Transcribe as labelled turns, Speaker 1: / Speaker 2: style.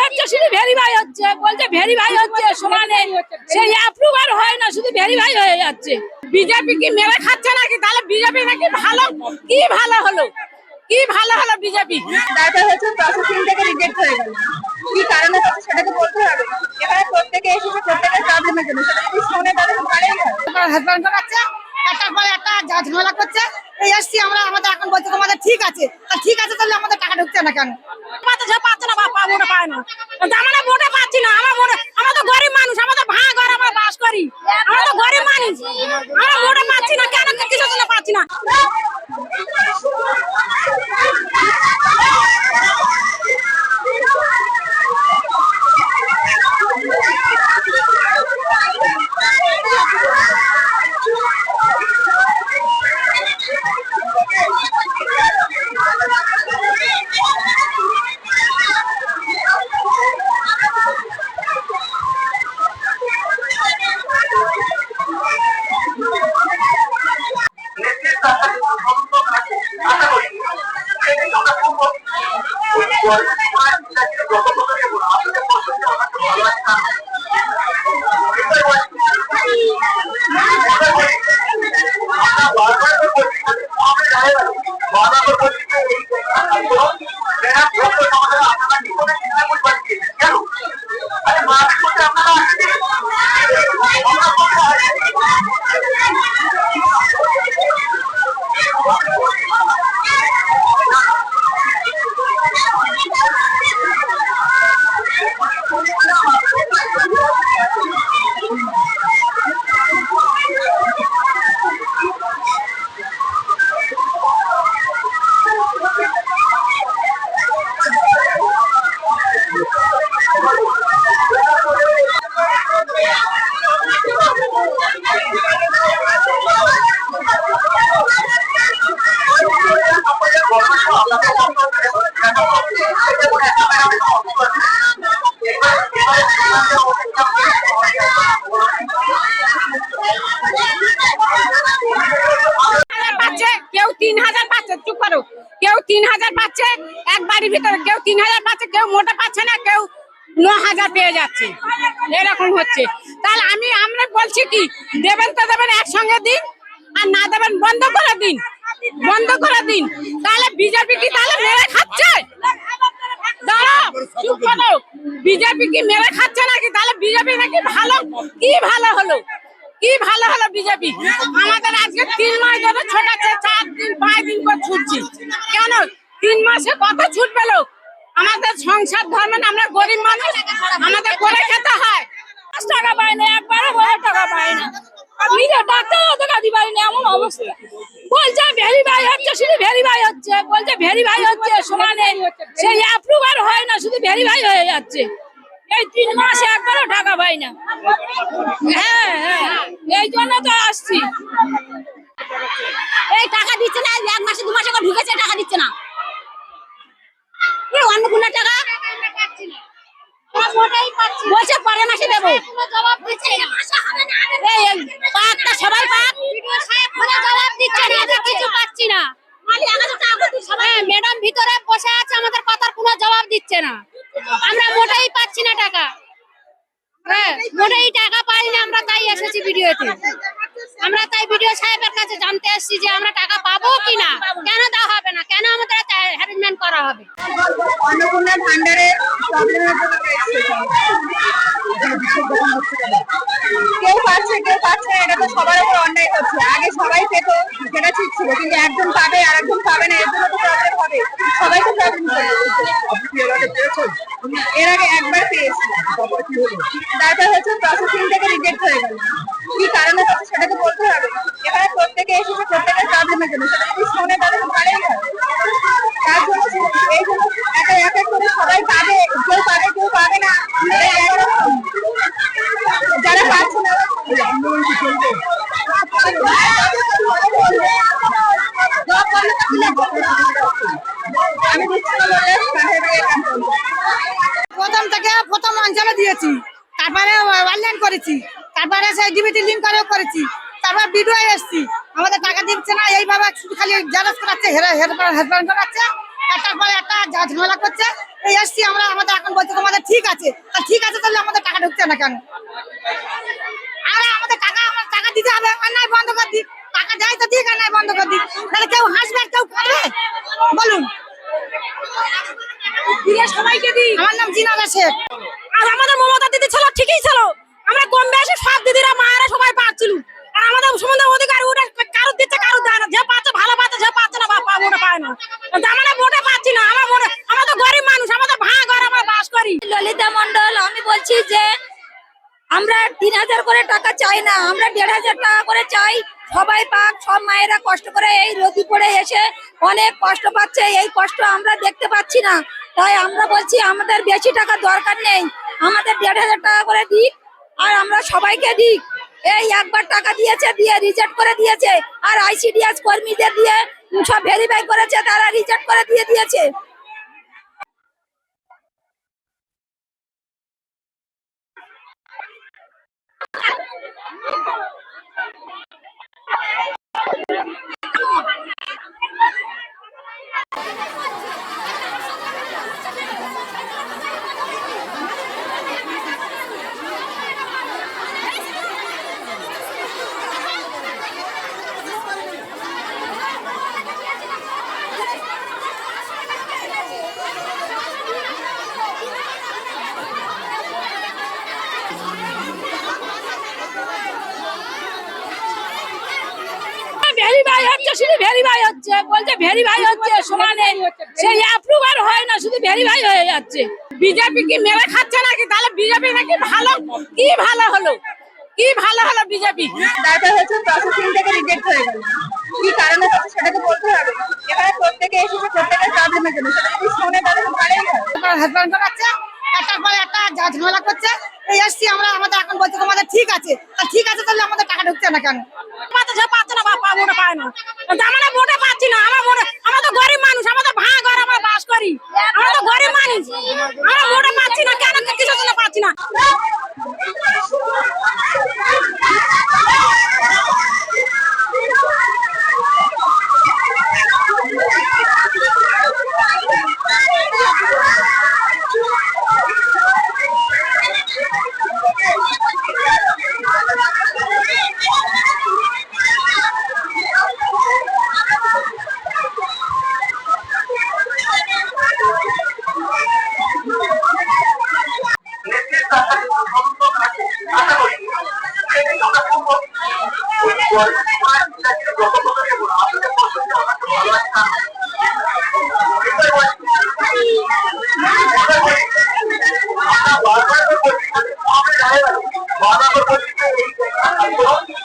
Speaker 1: হচ্ছে, শুধু ভেরিফাই হচ্ছে, বলছে ভেরিফাই হচ্ছে সমানে, সেই অ্যাপ্রুভাল হয় না, শুধু ভেরিফাই হয়ে যাচ্ছে। বিজেপি কি মেরে খাচ্ছে নাকি? তাহলে বিজেপি নাকি ভালো? কি ভালো হলো? কি ভালো হলো বিজেপি?
Speaker 2: তারপর হচ্ছে প্রসেসিং থেকে রিজেক্ট হয়ে গেল। কি কারণে হচ্ছে সেটা তো বলতে হবে। এখানে প্রত্যেকে এসেছে প্রত্যেকের প্রবলেমের জন্য, সেটা যদি শুনে তাহলে ভালোই হয়।
Speaker 3: হেডলাইন করাচ্ছে, একটার পর একটা ঝামেলা করছে। এই এসছি আমরা, আমাদের এখন বলছে তোমাদের ঠিক আছে, ঠিক আছে, তাহলে আমাদের টাকা ঢুকছে না কেন?
Speaker 1: পাচ্ছে না, বাবা ভোটে পায় না, আমরা ভোটে পাচ্ছি না। আমরা তো গরিব মানুষ, আমাদের ভাঙা ঘর, আমরা বাস করি, আমরা তো গরিব মানুষ, আমরা ভোটে পাচ্ছি না কেন? কিসের জন্য পাচ্ছি না? কেউ 3000 পাচ্ছে, চুপ করো, কেউ 3000 পাচ্ছে এক বাড়ির ভিতরে, কেউ 3000 পাচ্ছে, কেউ মোটা পাচ্ছে না, কেউ 9000 পেয়ে যাচ্ছে, এরকম হচ্ছে। তাহলে আমরা বলছি কি, দেবেন তো দেবেন, একসঙ্গে দিন, আর না দেবেন বন্ধ করে দিন, বন্ধ করে দিন। তাহলে বিজেপি কি তাহলে মেরে খাচ্ছে? দাঁড়াও, চুপ করো, বিজেপি কি মেরে খাচ্ছে নাকি? তাহলে বিজেপি নাকি ভালো? কি ভালো হলো? কি ভালো হলো বিজেপি? আমাদের আজকে 3 মাস ধরে ছোটাচ্ছে, 4 দিন 5 দিন করে ছুটছি কেন? 3 মাসে কত ছুটবে লোক? আমাদের সংসার ধর্মেন, আমরা গরিব মানুষ, আমাদের করে খেতে হয়। 5 টাকা পায় না, একবারও টাকা পায় না, নিজে ডাক্তারও দেখাতে পারি না, এমন অবস্থা। বলছে ভেরিফাই হচ্ছে, শুধু ভেরিফাই হচ্ছে, বলছে ভেরিফাই হচ্ছে সমানে, সেই অ্যাপ্রুভাল হয় না, শুধু ভেরিফাই হয়ে যাচ্ছে। এই 3 মাসে একবারও টাকা পাই না। হ্যাঁ হ্যাঁ, এই জন্য তো আসছি। এই টাকা দিচ্ছে না, 1 মাসে 2 মাসে করে ঢুকেছে, টাকা দিচ্ছে না। এই অন্নপূর্ণা টাকা বলছে পরের মাসে দেবো, জবাব দিচ্ছে না। সবাই পাক, জবাব দিচ্ছে না, কিছু পাচ্ছি না। ম্যাডাম ভিতরে বসে আছে, আমাদের কথার কোনো জবাব দিচ্ছে না, আমরা মোটেই পাচ্ছি না টাকা। হ্যাঁ, মোটেই টাকা পাই না আমরা, তাই এসেছি ভিডিওতে। আমরা তাই ভিডিও সাহেবের কাছে জানতে এসেছি যে আমরা টাকা পাবো কিনা, কেন দেওয়া হবে না, কেন আমাদের হ্যারাসমেন্ট করা হবে।
Speaker 2: অন্নপূর্ণা ভান্ডারের প্রবলেমের জন্য কেউ পাচ্ছে কেউ পাচ্ছে না, এটা তো সবার উপর অন্যায় হচ্ছে। আগে সবাই পেত, সেটা ঠিক ছিল, কিন্তু একজন পাবে আর একজন পাবে না, এর জন্য তো প্রবলেম হবে, সবাই তো প্রবলেম করবে। এর আগে একবার পেয়েছি, তারপর হচ্ছে প্রসেসিং থেকে রিজেক্ট হয়ে গেল। কি কারণে হচ্ছে সেটা তো বলতে হবে। এখানে প্রত্যেকে এসেছে প্রত্যেকের প্রবলেমের জন্য, সেটা যদি শুনে তাহলে ভালোই হয়। তার জন্য এই জন্য এক এক করে সবাই পাবে, কেউ পাবে কেউ পাবে না, যারা পাচ্ছে না আমি দিচ্ছি না বলে
Speaker 3: প্রথম থেকে প্রথম অঞ্চলে দিয়েছি, তারপরে অনলাইন করেছি, তারপরে সেই ডিবিটি লিঙ্ক করেও করেছি, তারপর ভিডিও এসছি, আমাদের টাকা দিচ্ছে না। এইভাবে শুধু খালি জেরক্স করাচ্ছে, হেডলাইন করাচ্ছে, একটার পর একটা ঝামেলা করছে। এই এসছি আমরা, আমাদের এখন বলছে তোমাদের ঠিক ঠিক আছে, তা ঠিক আছে তাহলে আমাদের টাকা ঢুকছে না কেন? আমাদের টাকা দিতে হবে, আর নাই বন্ধ করে দিই। টাকা দেয় তো দিক, আর নাই বন্ধ করে দিই। তাহলে কেউ হাসবে আর কেউ কাঁদবে? বলুন।
Speaker 1: সবাইকে দিই।
Speaker 3: আমার নাম জিনারা শেখ।
Speaker 1: আর আমাদের মমতা দিদি ছিল, ঠিকই ছিল। আমরা কম বেশি সব দিদিরা মায়েরা সবাই পাচ্ছিল। আর আমাদের সম্বন্ধে অধিকার ওটা কারো দিচ্ছে, কারো দেয় না। যে পাচ্ছে ভালো পাচ্ছে, যে পাচ্ছে না বাবা ওটা পায় না। আমরা ভোটে পাচ্ছি না। আমরা তো গরিব মানুষ, আমাদের ভাঙা ঘর, আমরা বাস করি।
Speaker 4: ললিতা মন্ডল, আমি বলছি যে আমরা 3000 করে টাকা চাই না, আমরা 1500 টাকা করে চাই। সবাই পাক, সব মায়েরা কষ্ট করে এই রোদি পড়ে এসে অনেক কষ্ট পাচ্ছে, এই কষ্ট আমরা দেখতে পাচ্ছি না। তাই আমরা বলছি আমাদের বেশি টাকা দরকার নেই, আমাদের 1500 টাকা করে দিক, আর আমরা সবাইকে দিক। এই একবার টাকা দিয়েছে, দিয়ে রিজেক্ট করে দিয়েছে, আর আইসিডিএস কর্মীদের দিয়ে সব ভেরিফাই করেছে, তারা রিজেক্ট করে দিয়েছে।
Speaker 1: ভেরিফাই হচ্ছে, শুধু ভেরিফাই হচ্ছে, বলছে ভেরিফাই হচ্ছে সমানে, সেই অ্যাপ্রুভাল হয় না, শুধু ভেরিফাই হয়ে যাচ্ছে। বিজেপি কি মেরে খাচ্ছে নাকি? তাহলে বিজেপি নাকি ভালো? কি ভালো হলো, কি ভালো হলো বিজেপি?
Speaker 2: তারপর হচ্ছে প্রসেসিং থেকে রিজেক্ট হয়ে গেল। কি কারণে হচ্ছে সেটা তো বলতে হবে। এখানে প্রত্যেকে এসেছে প্রত্যেকের প্রবলেমের জন্য, সেটা যদি শুনে তাহলে তো ভালোই হয়।
Speaker 3: হাজব্যান্ড করাচ্ছে, একটার পর একটা ঝামেলা করছে। এই এসছি আমরা, আমাদের এখন বলছে তোমাদের ঠিক আছে, তা ঠিক আছে তাহলে আমাদের টাকা ঢুকছে না কেন?
Speaker 1: যে পাচ্ছে না বাবা ওটা পায় না। আমরা ভোটে পাচ্ছি না। আমরা তো গরিব মানুষ, আমাদের ভাঙা ঘর, আমরা বাস করি। আমরা তো গরিব মানুষ, আমরা ভোটে পাচ্ছি না কেন? কিসের জন্য পাচ্ছি না?
Speaker 5: বারবার